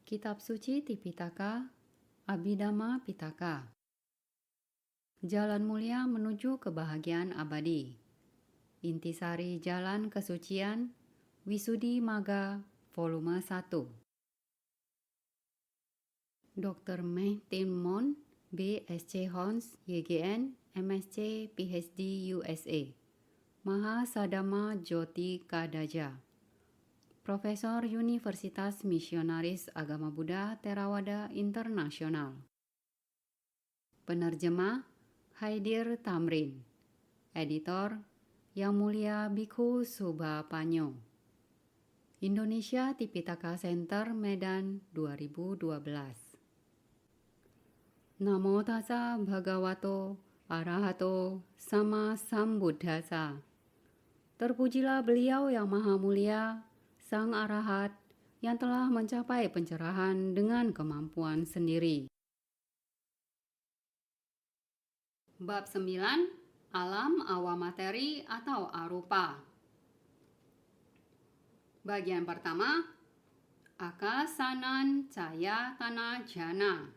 Kitab Suci Tipitaka, Abhidhamma Pitaka. Jalan mulia menuju kebahagiaan abadi. Intisari Jalan Kesucian, Visuddhimagga, volume 1. Dr. Martin Mon, B.Sc. Hons, YGN, MSc, PhD, USA. Mahasadhamma Jyoti Kadaja, Profesor Universitas Misionaris Agama Buddha Theravada Internasional. Penerjemah Haidir Tamrin. Editor Yang Mulia Bhikkhu Subhapanyo. Indonesia Tipitaka Center, Medan, 2012. Namo tassa bhagavato arahato sama sambuddhassa. Terpujilah beliau yang maha mulia, Sang Arahat, yang telah mencapai pencerahan dengan kemampuan sendiri. Bab 9. Alam awamateri atau arupa. Bagian pertama, Akasanan Caya Tana Jana.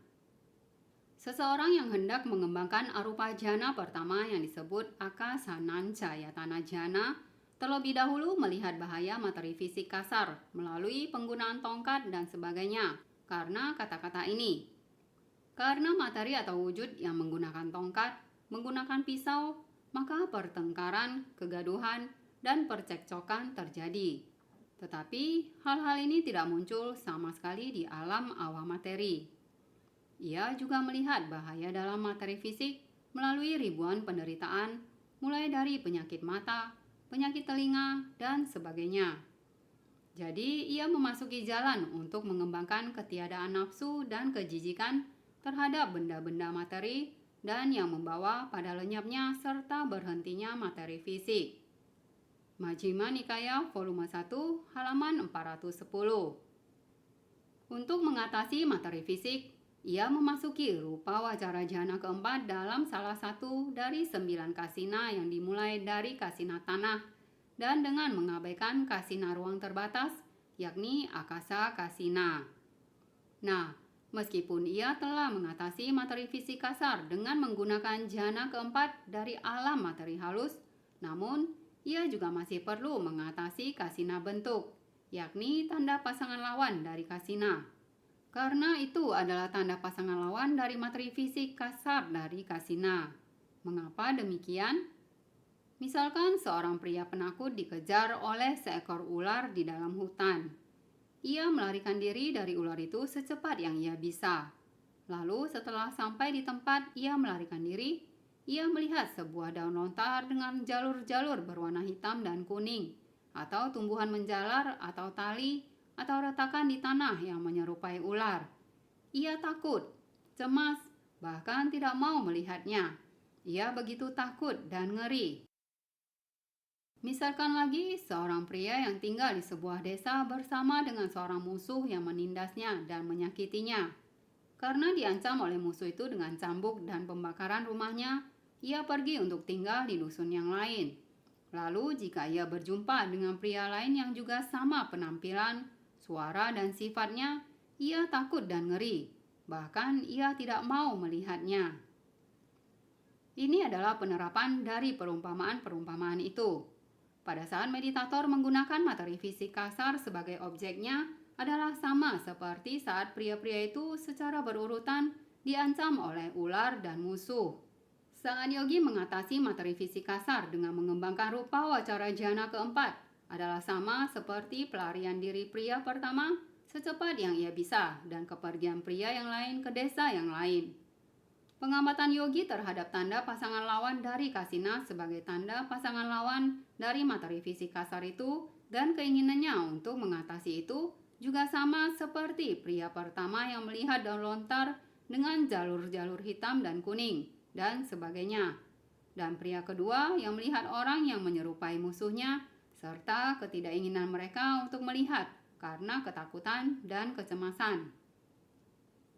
Seseorang yang hendak mengembangkan arupa jana pertama yang disebut Akasanan Caya Tana Jana terlebih dahulu melihat bahaya materi fisik kasar melalui penggunaan tongkat dan sebagainya. Karena kata-kata ini, karena materi atau wujud yang menggunakan tongkat, menggunakan pisau, maka pertengkaran, kegaduhan, dan percekcokan terjadi. Tetapi hal-hal ini tidak muncul sama sekali di alam awamateri. Ia juga melihat bahaya dalam materi fisik melalui ribuan penderitaan, mulai dari penyakit mata, penyakit telinga, dan sebagainya. Jadi, ia memasuki jalan untuk mengembangkan ketiadaan nafsu dan kejijikan terhadap benda-benda materi dan yang membawa pada lenyapnya serta berhentinya materi fisik. Majjhima Nikaya volume 1 halaman 410. Untuk mengatasi materi fisik, ia memasuki rupa wacara jana keempat dalam salah satu dari 9 kasina yang dimulai dari kasina tanah dan dengan mengabaikan kasina ruang terbatas, yakni akasa kasina. Nah, meskipun ia telah mengatasi materi fisik kasar dengan menggunakan jana keempat dari alam materi halus, namun ia juga masih perlu mengatasi kasina bentuk, yakni tanda pasangan lawan dari kasina. Karena itu adalah tanda pasangan lawan dari materi fisik kasar dari kasina. Mengapa demikian? Misalkan seorang pria penakut dikejar oleh seekor ular di dalam hutan. Ia melarikan diri dari ular itu secepat yang ia bisa. Lalu setelah sampai di tempat ia melarikan diri, ia melihat sebuah daun lontar dengan jalur-jalur berwarna hitam dan kuning, atau tumbuhan menjalar atau tali, atau retakan di tanah yang menyerupai ular. Ia takut, cemas, bahkan tidak mau melihatnya. Ia begitu takut dan ngeri. Misalkan lagi seorang pria yang tinggal di sebuah desa bersama dengan seorang musuh yang menindasnya dan menyakitinya. Karena diancam oleh musuh itu dengan cambuk dan pembakaran rumahnya, ia pergi untuk tinggal di dusun yang lain. Lalu jika ia berjumpa dengan pria lain yang juga sama penampilan, suara dan sifatnya, ia takut dan ngeri. Bahkan ia tidak mau melihatnya. Ini adalah penerapan dari perumpamaan-perumpamaan itu. Pada saat meditator menggunakan materi fisik kasar sebagai objeknya adalah sama seperti saat pria-pria itu secara berurutan diancam oleh ular dan musuh. Saat yogi mengatasi materi fisik kasar dengan mengembangkan rupa wacara jana keempat adalah sama seperti pelarian diri pria pertama secepat yang ia bisa dan kepergian pria yang lain ke desa yang lain. Pengamatan yogi terhadap tanda pasangan lawan dari kasina sebagai tanda pasangan lawan dari materi fisik kasar itu dan keinginannya untuk mengatasi itu juga sama seperti pria pertama yang melihat daun lontar dengan jalur-jalur hitam dan kuning dan sebagainya. Dan pria kedua yang melihat orang yang menyerupai musuhnya serta ketidakinginan mereka untuk melihat karena ketakutan dan kecemasan.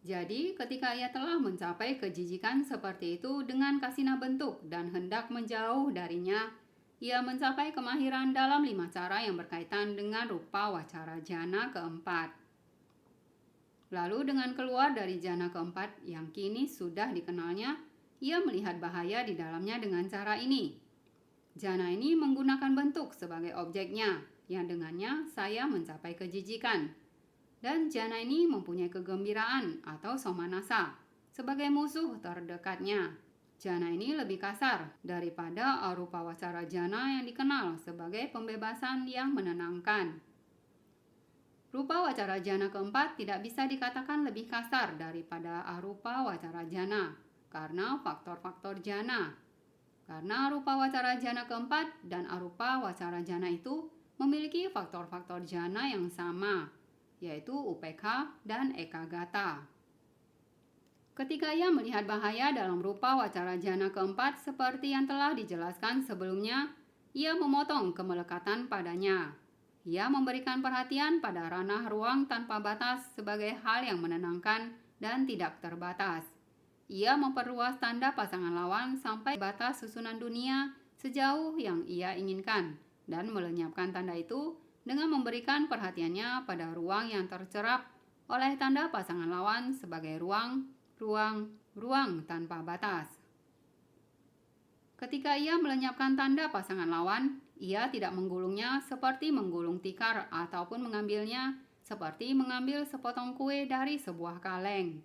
Jadi, ketika ia telah mencapai kejijikan seperti itu dengan kasina bentuk dan hendak menjauh darinya, ia mencapai kemahiran dalam 5 cara yang berkaitan dengan rupa wacara jana keempat. Lalu dengan keluar dari jana keempat yang kini sudah dikenalnya, ia melihat bahaya di dalamnya dengan cara ini. Jana ini menggunakan bentuk sebagai objeknya, yang dengannya saya mencapai kejijikan. Dan jana ini mempunyai kegembiraan atau somanasa sebagai musuh terdekatnya. Jana ini lebih kasar daripada arupa wacara jana yang dikenal sebagai pembebasan yang menenangkan. Rupa wacara jana keempat tidak bisa dikatakan lebih kasar daripada arupa wacara jana karena faktor-faktor jana. Karena rupa wacara jana keempat dan arupa wacara jana itu memiliki faktor-faktor jana yang sama, yaitu UPK dan ekagata. Ketika ia melihat bahaya dalam rupa wacara jana keempat seperti yang telah dijelaskan sebelumnya, ia memotong kemelekatan padanya. Ia memberikan perhatian pada ranah ruang tanpa batas sebagai hal yang menenangkan dan tidak terbatas. Ia memperluas tanda pasangan lawan sampai batas susunan dunia sejauh yang ia inginkan dan melenyapkan tanda itu dengan memberikan perhatiannya pada ruang yang tercerap oleh tanda pasangan lawan sebagai ruang tanpa batas. Ketika ia melenyapkan tanda pasangan lawan, ia tidak menggulungnya seperti menggulung tikar ataupun mengambilnya seperti mengambil sepotong kue dari sebuah kaleng.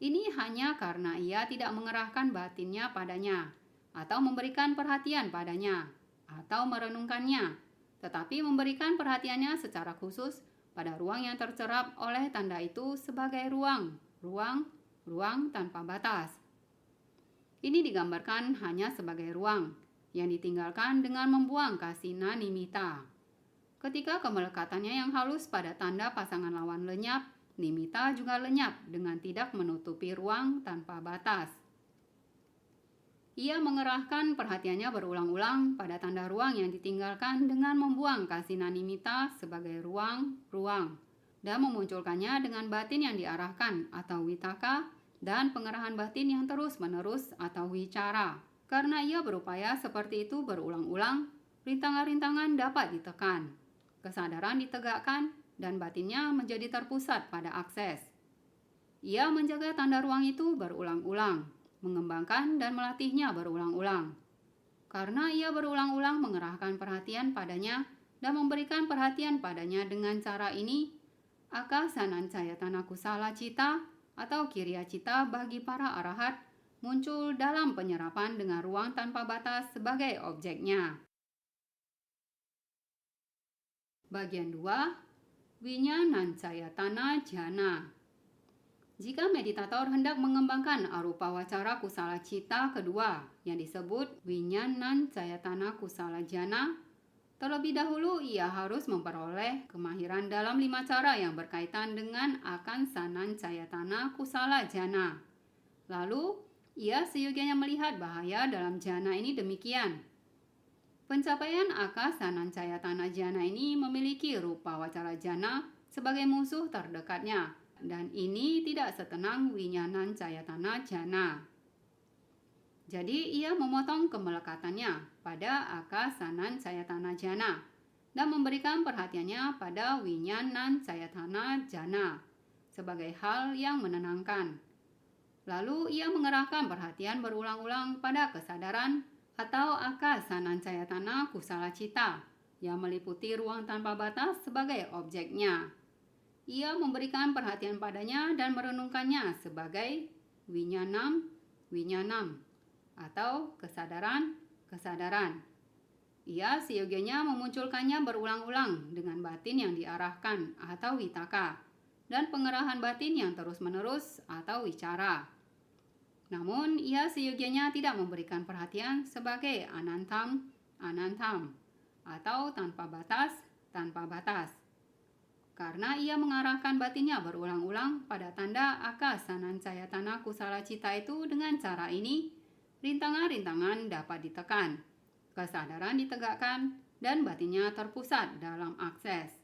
Ini hanya karena ia tidak mengerahkan batinnya padanya, atau memberikan perhatian padanya, atau merenungkannya, tetapi memberikan perhatiannya secara khusus pada ruang yang tercerap oleh tanda itu sebagai ruang tanpa batas. Ini digambarkan hanya sebagai ruang yang ditinggalkan dengan membuang kasina nimita. Ketika kemelekatannya yang halus pada tanda pasangan lawan lenyap, nimita juga lenyap dengan tidak menutupi ruang tanpa batas. Ia mengerahkan perhatiannya berulang-ulang pada tanda ruang yang ditinggalkan dengan membuang kasina nimita sebagai ruang dan memunculkannya dengan batin yang diarahkan atau witaka dan pengerahan batin yang terus-menerus atau wicara. Karena ia berupaya seperti itu berulang-ulang, rintangan-rintangan dapat ditekan, kesadaran ditegakkan, dan batinnya menjadi terpusat pada akses. Ia menjaga tanda ruang itu berulang-ulang, mengembangkan dan melatihnya berulang-ulang. Karena ia berulang-ulang mengerahkan perhatian padanya dan memberikan perhatian padanya dengan cara ini, Akasanan-cayatana kusala cita atau kiriya cita bagi para arahat muncul dalam penyerapan dengan ruang tanpa batas sebagai objeknya. Bagian 2. Winyanancayatana jana. Jika meditator hendak mengembangkan arupa wacara kusala cita kedua yang disebut Winyanancayatana kusala jana, terlebih dahulu ia harus memperoleh kemahiran dalam 5 cara yang berkaitan dengan Akasanan-cayatana kusala jana. Lalu, ia seyogianya melihat bahaya dalam jana ini demikian. Pencapaian Akasanan-cayatana jana ini memiliki rupa wacara jana sebagai musuh terdekatnya, dan ini tidak setenang Winyanancayatana jana. Jadi ia memotong kemelekatannya pada Akasanan-cayatana jana dan memberikan perhatiannya pada Winyanancayatana jana sebagai hal yang menenangkan. Lalu ia mengerahkan perhatian berulang-ulang pada kesadaran atau Akasanan-cayatana kusala cita yang meliputi ruang tanpa batas sebagai objeknya. Ia memberikan perhatian padanya dan merenungkannya sebagai winyanam atau kesadaran. Ia seyogianya memunculkannya berulang-ulang dengan batin yang diarahkan atau witaka dan pengerahan batin yang terus-menerus atau wicara. Namun, ia seyogianya tidak memberikan perhatian sebagai anantam atau tanpa batas. Karena ia mengarahkan batinnya berulang-ulang pada tanda Akasanan-cayatana kusala cita itu dengan cara ini, rintangan-rintangan dapat ditekan, kesadaran ditegakkan, dan batinnya terpusat dalam akses.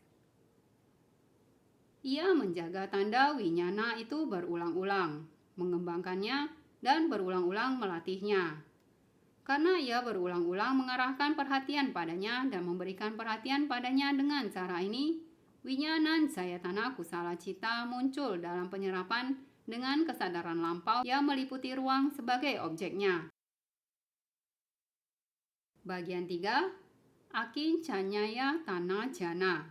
Ia menjaga tanda winyana itu berulang-ulang, mengembangkannya, dan berulang-ulang melatihnya. Karena ia berulang-ulang mengarahkan perhatian padanya dan memberikan perhatian padanya dengan cara ini, Winyanan Sayatana Kusala Cita muncul dalam penyerapan dengan kesadaran lampau yang meliputi ruang sebagai objeknya. Bagian 3. Akincanyaya Tana Jana.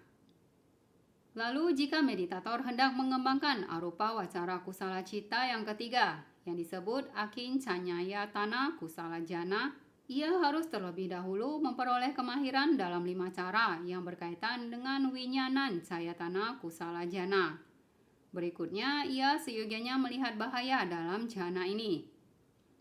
Lalu jika meditator hendak mengembangkan arupa wacara kusala cita yang ketiga, yang disebut Akincanyaya Tana Kusala Jana, ia harus terlebih dahulu memperoleh kemahiran dalam 5 cara yang berkaitan dengan winyanan Sayatana Kusala Jana. Berikutnya, ia seyogianya melihat bahaya dalam jana ini.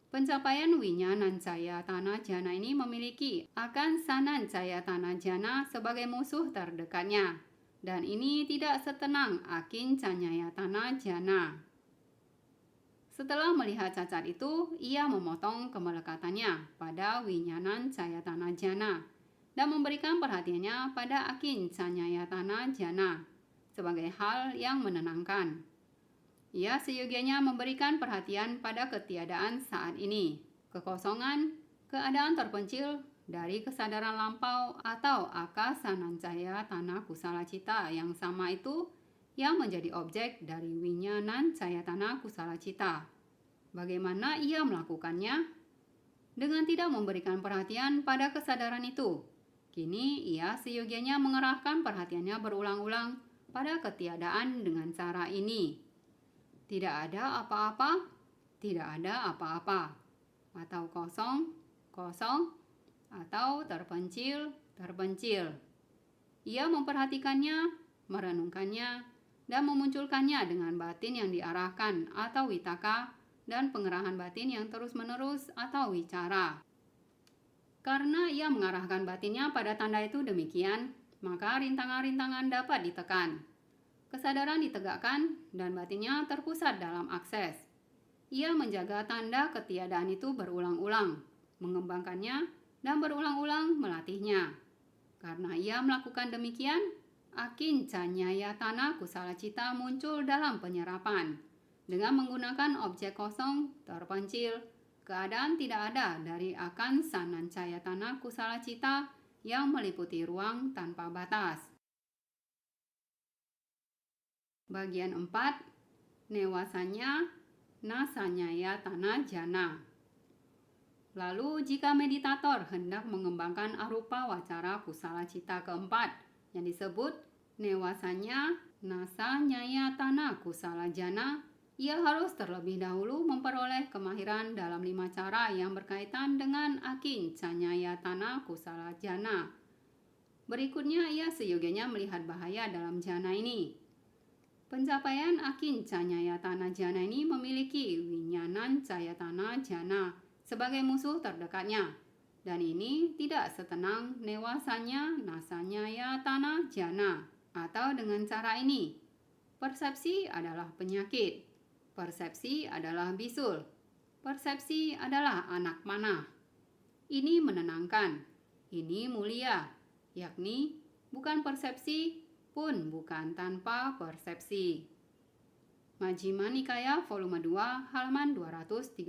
Pencapaian winyanan Sayatana Jana ini memiliki akan sanan Sayatana Jana sebagai musuh terdekatnya. Dan ini tidak setenang Akincanyayatana Jana. Setelah melihat cacat itu, ia memotong kemelekatannya pada winyanan Sayatana Jana dan memberikan perhatiannya pada Akincanyayatana Jana sebagai hal yang menenangkan. Ia seyogianya memberikan perhatian pada ketiadaan saat ini, kekosongan, keadaan terpencil dari kesadaran lampau atau akasanancaya tanah kusala cita yang sama itu yang menjadi objek dari winyanan sayatana kusala cita. Bagaimana ia melakukannya? Dengan tidak memberikan perhatian pada kesadaran itu. Kini ia seyogianya mengerahkan perhatiannya berulang-ulang pada ketiadaan dengan cara ini. Tidak ada apa-apa, tidak ada apa-apa, atau kosong, kosong, atau terpencil, terpencil. Ia memperhatikannya, merenungkannya, dan memunculkannya dengan batin yang diarahkan atau witaka dan pengerahan batin yang terus-menerus atau wicara. Karena ia mengarahkan batinnya pada tanda itu demikian, maka rintangan-rintangan dapat ditekan. Kesadaran ditegakkan dan batinnya terpusat dalam akses. Ia menjaga tanda ketiadaan itu berulang-ulang, mengembangkannya, dan berulang-ulang melatihnya. Karena ia melakukan demikian, Akincanyayatana Kusala Cita muncul dalam penyerapan. Dengan menggunakan objek kosong, terpencil, keadaan tidak ada dari akan sanancayatana Kusala Cita yang meliputi ruang tanpa batas. Bagian 4. Newasanya Nasanyayatana Jana. Lalu jika meditator hendak mengembangkan arupa wacara kusala cita keempat yang disebut newasanya nasanyayatana kusala jana, ia harus terlebih dahulu memperoleh kemahiran dalam 5 cara yang berkaitan dengan akincanyayatana kusala jana. Berikutnya ia seyogianya melihat bahaya dalam jana ini. Pencapaian akincanyayatana jana ini memiliki winyanan cayatana jana sebagai musuh terdekatnya, dan ini tidak setenang newasanya nasanyayatana jana. Atau dengan cara ini, persepsi adalah penyakit, persepsi adalah bisul, persepsi adalah anak panah. Ini menenangkan, ini mulia, yakni bukan persepsi pun bukan tanpa persepsi. Majjhima Nikaya volume 2 halaman 231.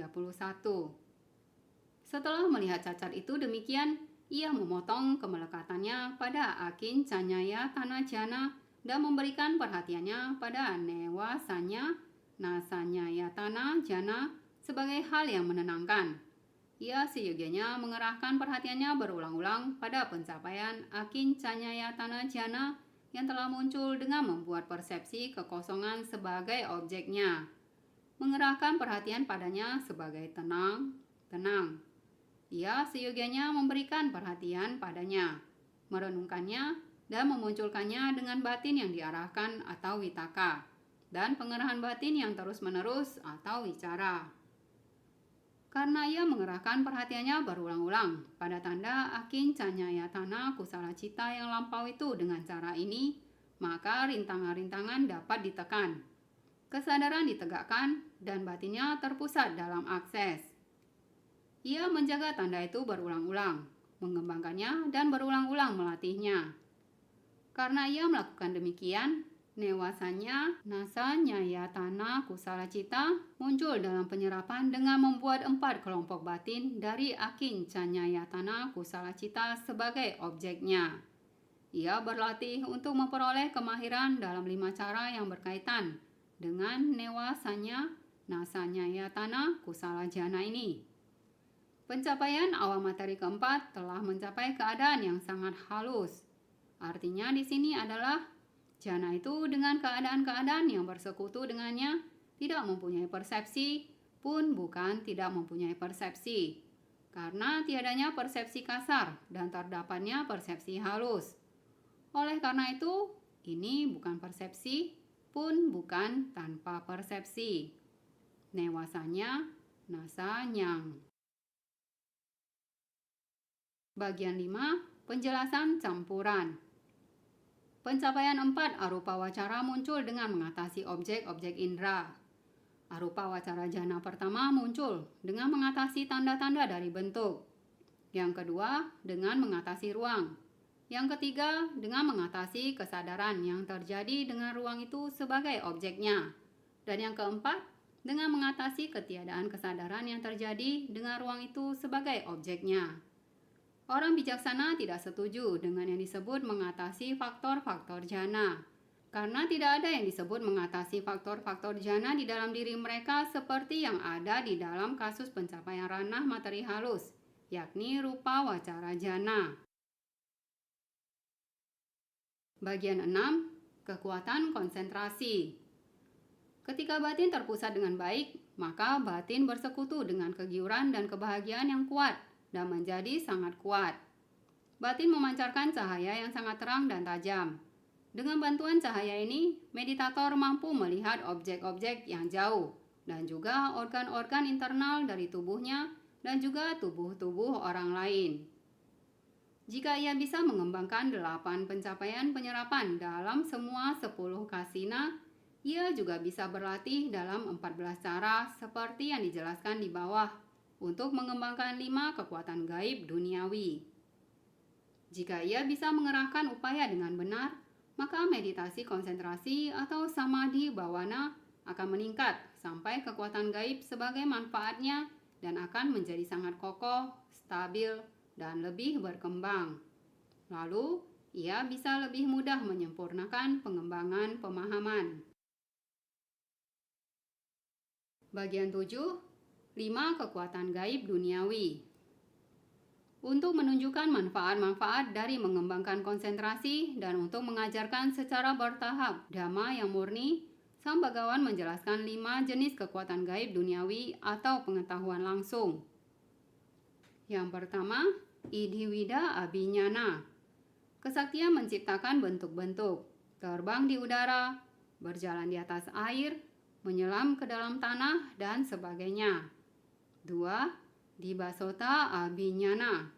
Setelah melihat cacat itu demikian, ia memotong kemelekatannya pada Akincanyayatana Jana dan memberikan perhatiannya pada newasanya nasanyayatana jana sebagai hal yang menenangkan. Ia seyogianya mengerahkan perhatiannya berulang-ulang pada pencapaian Akincanyayatana Jana yang telah muncul dengan membuat persepsi kekosongan sebagai objeknya. Mengerahkan perhatian padanya sebagai tenang, tenang. Ia seyogianya memberikan perhatian padanya, merenungkannya, dan memunculkannya dengan batin yang diarahkan atau witaka, dan pengerahan batin yang terus-menerus atau wicara. Karena ia mengerahkan perhatiannya berulang-ulang pada tanda Akincanyayatana Kusala Cita yang lampau itu dengan cara ini, maka rintangan-rintangan dapat ditekan. Kesadaran ditegakkan dan batinnya terpusat dalam akses. Ia menjaga tanda itu berulang-ulang, mengembangkannya dan berulang-ulang melatihnya. Karena ia melakukan demikian, newasanya nasanyayatana kusala cita muncul dalam penyerapan dengan membuat 4 kelompok batin dari Akincanyayatana kusala cita sebagai objeknya. Ia berlatih untuk memperoleh kemahiran dalam 5 cara yang berkaitan dengan Newa Sanya Nasanya Yatana Kusala Jana ini. Pencapaian awal materi keempat telah mencapai keadaan yang sangat halus. Artinya di sini adalah jana itu dengan keadaan-keadaan yang bersekutu dengannya tidak mempunyai persepsi pun bukan tidak mempunyai persepsi. Karena tiadanya persepsi kasar dan terdapatnya persepsi halus. Oleh karena itu, ini bukan persepsi pun bukan tanpa persepsi. Newasanya, nasanyang. Bagian 5, penjelasan campuran. Pencapaian 4 arupa wacara muncul dengan mengatasi objek-objek indera. Arupa wacara jana pertama muncul dengan mengatasi tanda-tanda dari bentuk. Yang kedua, dengan mengatasi ruang. Yang ketiga, dengan mengatasi kesadaran yang terjadi dengan ruang itu sebagai objeknya. Dan yang keempat, dengan mengatasi ketiadaan kesadaran yang terjadi dengan ruang itu sebagai objeknya. Orang bijaksana tidak setuju dengan yang disebut mengatasi faktor-faktor jana. Karena tidak ada yang disebut mengatasi faktor-faktor jana di dalam diri mereka seperti yang ada di dalam kasus pencapaian ranah materi halus, yakni rupa wacara jana. Bagian 6, kekuatan konsentrasi. Ketika batin terpusat dengan baik, maka batin bersekutu dengan kegiuran dan kebahagiaan yang kuat dan menjadi sangat kuat. Batin memancarkan cahaya yang sangat terang dan tajam. Dengan bantuan cahaya ini, meditator mampu melihat objek-objek yang jauh dan juga organ-organ internal dari tubuhnya dan juga tubuh-tubuh orang lain. Jika ia bisa mengembangkan 8 pencapaian penyerapan dalam semua 10 kasina, ia juga bisa berlatih dalam 14 cara seperti yang dijelaskan di bawah untuk mengembangkan 5 kekuatan gaib duniawi. Jika ia bisa mengerahkan upaya dengan benar, maka meditasi konsentrasi atau samadhi bawana akan meningkat sampai kekuatan gaib sebagai manfaatnya dan akan menjadi sangat kokoh, stabil, dan lebih berkembang. Lalu, ia bisa lebih mudah menyempurnakan pengembangan pemahaman. Bagian 7, 5 kekuatan gaib duniawi. Untuk menunjukkan manfaat-manfaat dari mengembangkan konsentrasi dan untuk mengajarkan secara bertahap dhamma yang murni, Sang Bhagawan menjelaskan 5 jenis kekuatan gaib duniawi atau pengetahuan langsung. Yang pertama, Idhiwida Abhinyana. Kesaktian menciptakan bentuk-bentuk, terbang di udara, berjalan di atas air, menyelam ke dalam tanah, dan sebagainya. 2. Dibasota Abhinyana.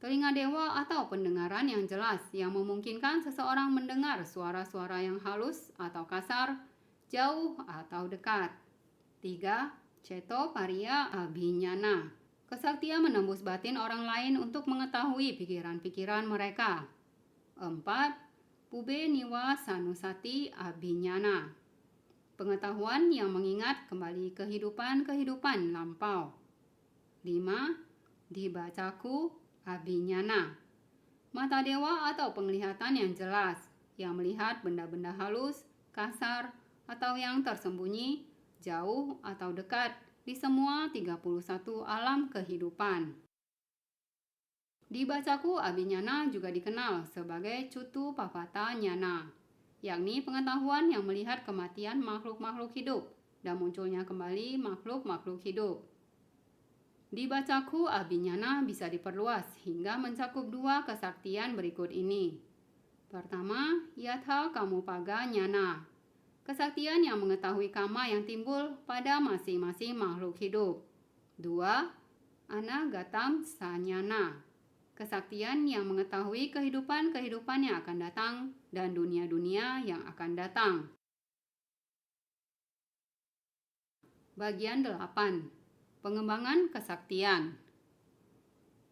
Telinga dewa atau pendengaran yang jelas yang memungkinkan seseorang mendengar suara-suara yang halus atau kasar, jauh atau dekat. 3. Ceto Pariya Abhinyana. Kesaktian menembus batin orang lain untuk mengetahui pikiran-pikiran mereka. 4. Pube Niwa Sanusati Abhinyana. Pengetahuan yang mengingat kembali kehidupan-kehidupan lampau. 5. Dibacaku Abhinyana. Mata dewa atau penglihatan yang jelas, yang melihat benda-benda halus, kasar, atau yang tersembunyi, jauh atau dekat, di semua 31 alam kehidupan. Dibacaku Abhinyana juga dikenal sebagai Cutu Papata Nyana, yakni pengetahuan yang melihat kematian makhluk-makhluk hidup dan munculnya kembali makhluk-makhluk hidup. Dibacaku Abhinyana bisa diperluas hingga mencakup 2 kesaktian berikut ini. Pertama, Yatha Kamupaga Nyana. Kesaktian yang mengetahui kama yang timbul pada masing-masing makhluk hidup. 2. Anagatam Sanyana. Kesaktian yang mengetahui kehidupan-kehidupan yang akan datang dan dunia-dunia yang akan datang. Bagian 8. Pengembangan kesaktian.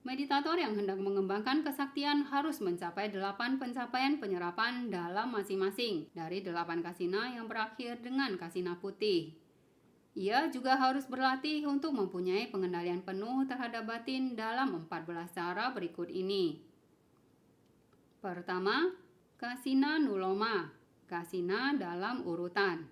Meditator yang hendak mengembangkan kesaktian harus mencapai 8 pencapaian penyerapan dalam masing-masing dari 8 kasina yang berakhir dengan kasina putih. Ia juga harus berlatih untuk mempunyai pengendalian penuh terhadap batin dalam 14 cara berikut ini. Pertama, kasina nuloma, kasina dalam urutan.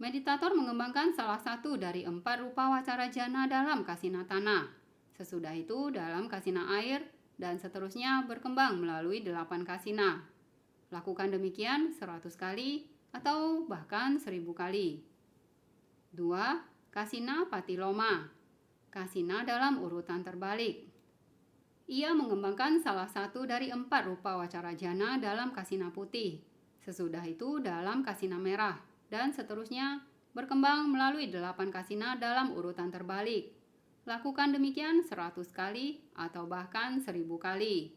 Meditator mengembangkan salah satu dari 4 rupa wacara jana dalam kasina tanah. Sesudah itu dalam kasina air dan seterusnya berkembang melalui 8 kasina. Lakukan demikian 100 kali atau bahkan 1000 kali. 2. Kasina patiloma, kasina dalam urutan terbalik. Ia mengembangkan salah satu dari 4 rupa wacara jana dalam kasina putih. Sesudah itu dalam kasina merah dan seterusnya berkembang melalui 8 kasina dalam urutan terbalik. Lakukan demikian 100 kali atau bahkan 1000 kali.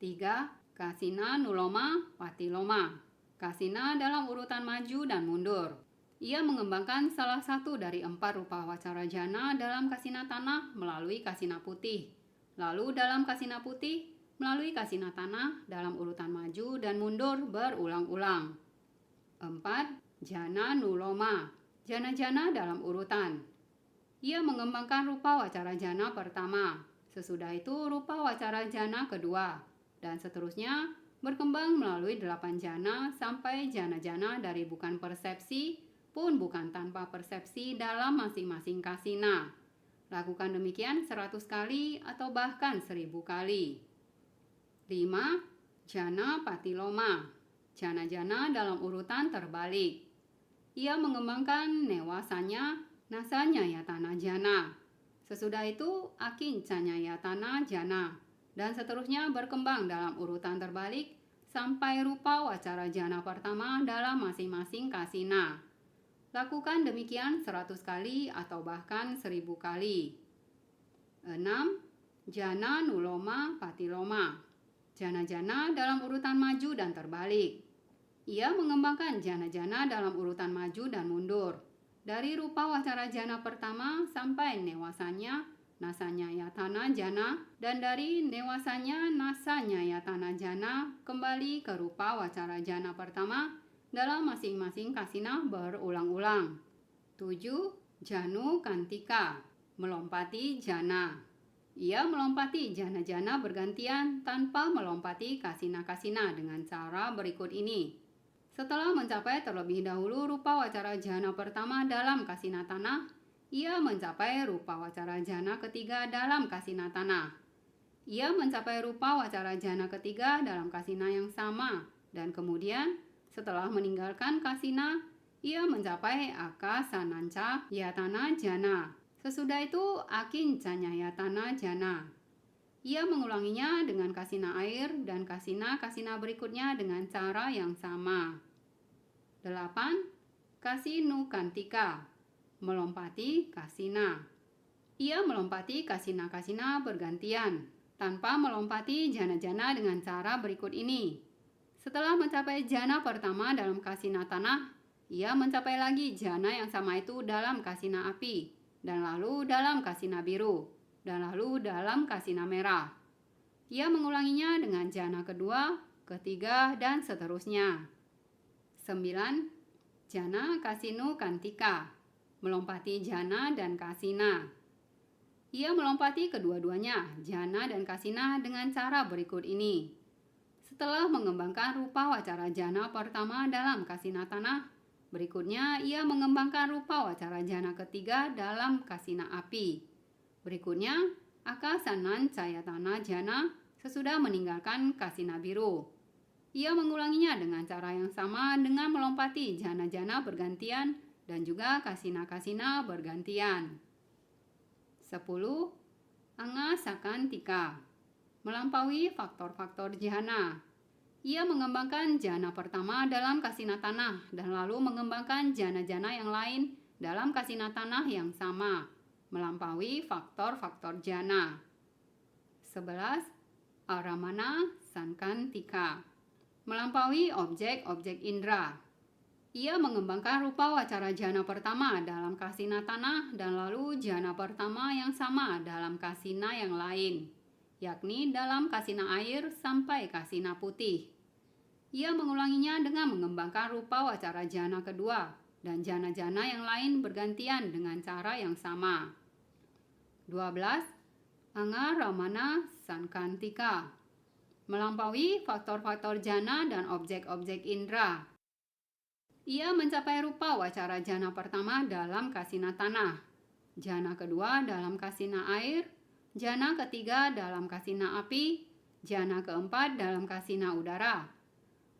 3. Kasina nuloma patiloma, kasina dalam urutan maju dan mundur. Ia mengembangkan salah satu dari 4 rupa wacara jana dalam kasina tanah melalui kasina putih. Lalu dalam kasina putih melalui kasina tanah dalam urutan maju dan mundur berulang-ulang. 4. Jana nuloma, jana-jana dalam urutan. Ia mengembangkan rupa wacara jana pertama, sesudah itu rupa wacara jana kedua, dan seterusnya berkembang melalui 8 jana sampai jana-jana dari bukan persepsi pun bukan tanpa persepsi dalam masing-masing kasina. Lakukan demikian 100 kali atau bahkan 1000 kali. 5. Jana patiloma, jana-jana dalam urutan terbalik. Ia mengembangkan newasanya, nasanya yatana jana. Sesudah itu akincanya yatana jana, dan seterusnya berkembang dalam urutan terbalik sampai rupa wacara jana pertama dalam masing-masing kasina. Lakukan demikian 100 kali atau bahkan 1000 kali. 6. Jana nuloma patiloma, jana-jana dalam urutan maju dan terbalik. Ia mengembangkan jana-jana dalam urutan maju dan mundur. Dari rupa wacara jana pertama sampai newasanya, nasanya yatana jana, dan dari newasanya, nasanya yatana jana kembali ke rupa wacara jana pertama dalam masing-masing kasina berulang-ulang. 7. Janu kantika, melompati jana. Ia melompati jana-jana bergantian tanpa melompati kasina-kasina dengan cara berikut ini. Setelah mencapai terlebih dahulu rupa wacara jana pertama dalam kasina tanah, ia mencapai rupa wacara jana ketiga dalam kasina tanah. Ia mencapai rupa wacara jana ketiga dalam kasina yang sama, dan kemudian setelah meninggalkan kasina, ia mencapai akasananca yatana jana. Sesudah itu akincanya yatana jana. Ia mengulanginya dengan kasina air dan kasina-kasina berikutnya dengan cara yang sama. 8. Kasinu kantika, melompati kasina. Ia melompati kasina-kasina bergantian, tanpa melompati jana-jana dengan cara berikut ini. Setelah mencapai jana pertama dalam kasina tanah, ia mencapai lagi jana yang sama itu dalam kasina api, dan lalu dalam kasina biru, dan lalu dalam kasina merah. Ia mengulanginya dengan jana kedua, ketiga, dan seterusnya. 9. Jana kasinu kantika, melompati jana dan kasina. Ia melompati kedua-duanya, jana dan kasina, dengan cara berikut ini. Setelah mengembangkan rupa wacara jana pertama dalam kasina tanah, berikutnya ia mengembangkan rupa wacara jana ketiga dalam kasina api. Berikutnya, akasanan cayatana jana sesudah meninggalkan kasina biru. Ia mengulanginya dengan cara yang sama dengan melompati jana-jana bergantian dan juga kasina-kasina bergantian. 10. Angasakantika, melampaui faktor-faktor jana. Ia mengembangkan jana pertama dalam kasina tanah dan lalu mengembangkan jana-jana yang lain dalam kasina tanah yang sama, melampaui faktor-faktor jana. 11. Aramana sankantika, melampaui objek-objek indera. Ia mengembangkan rupa wacara jana pertama dalam kasina tanah dan lalu jana pertama yang sama dalam kasina yang lain, yakni dalam kasina air sampai kasina putih. Ia mengulanginya dengan mengembangkan rupa wacara jana kedua dan jana-jana yang lain bergantian dengan cara yang sama. 12. Angaramana sankantika, melampaui faktor-faktor jana dan objek-objek indera. Ia mencapai rupa wacara jana pertama dalam kasina tanah, jana kedua dalam kasina air, jana ketiga dalam kasina api, jana keempat dalam kasina udara.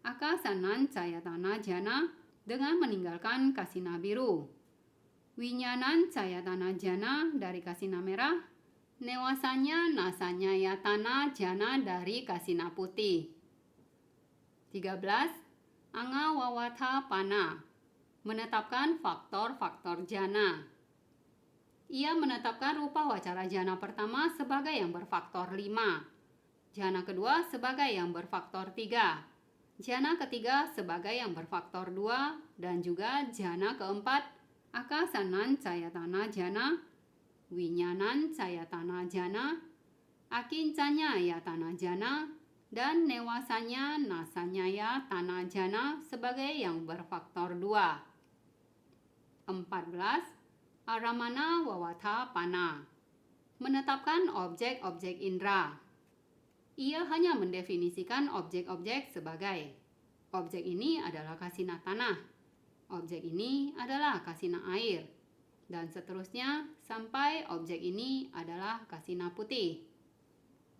Akasanan cayatana jana dengan meninggalkan kasina biru. Winyanan cayatana jana dari kasina merah. Newasanya nasanya yatana jana dari kasina putih. 13. Anga wawatha pana. Menetapkan faktor-faktor jana. Ia menetapkan rupa wacara jana pertama sebagai yang berfaktor 5. Jana kedua sebagai yang berfaktor 3. Jana ketiga sebagai yang berfaktor 2 dan juga jana keempat akasanan cayatana jana, winyanan cayatana jana, akincanya yatana jana, dan newasanya nasanya yatana jana sebagai yang berfaktor 2. 14. Aramana wawatha pana. Menetapkan objek-objek indera. Ia hanya mendefinisikan objek-objek sebagai objek ini adalah kasina tanah, objek ini adalah kasina air, dan seterusnya sampai objek ini adalah kasina putih.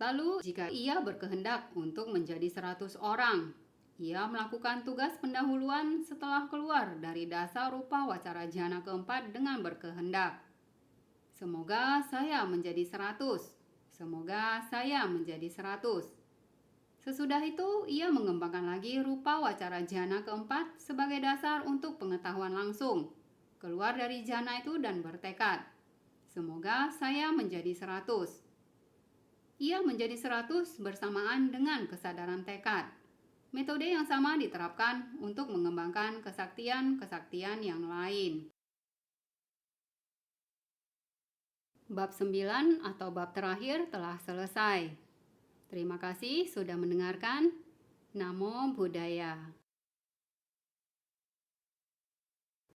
Lalu jika ia berkehendak untuk menjadi 100 orang, ia melakukan tugas pendahuluan setelah keluar dari dasar rupa wacara jana keempat dengan berkehendak. Semoga saya menjadi 100. Semoga saya menjadi 100. Sesudah itu, ia mengembangkan lagi rupa wacara jana keempat sebagai dasar untuk pengetahuan langsung. Keluar dari jana itu dan bertekad. Semoga saya menjadi 100. Ia menjadi 100 bersamaan dengan kesadaran tekad. Metode yang sama diterapkan untuk mengembangkan kesaktian-kesaktian yang lain. Bab 9 atau bab terakhir telah selesai. Terima kasih sudah mendengarkan. Namo Buddhaya.